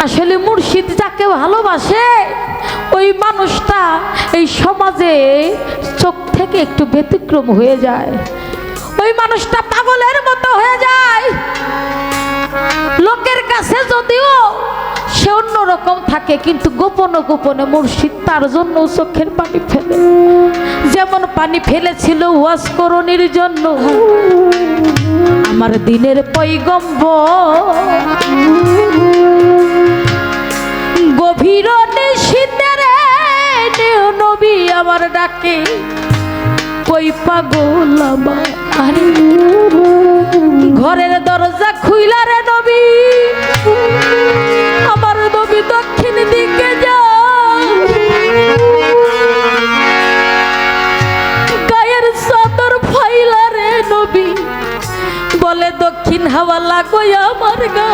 আসলে মুর্শিদ যাকে ভালোবাসে ওই মানুষটা এই সমাজে চোখ থেকে একটু ব্যতিক্রম হয়ে যায়, ওই মানুষটা পাগলের মতো হয়ে যায়। লোকের কাছে যদিও সে অন্যরকম থাকে, কিন্তু গোপনে গোপনে মুর্শিদ তার জন্য চোখের পানি ফেলে। যেমন পানি ফেলেছিল ওয়াজকরণীর জন্য আমার দিনের পয়গম্বর। গভীর নিশীথে নবী আমার ডাকে, কই পাগল আমার। আরে ঘরের দরজা খুইলা রে নবী, আমার নবী দক্ষিণ দিকে যাও। গায়ের চাদর ফাইলা রে নবী, বলে দক্ষিণ হাওয়া লাগো আমার গা।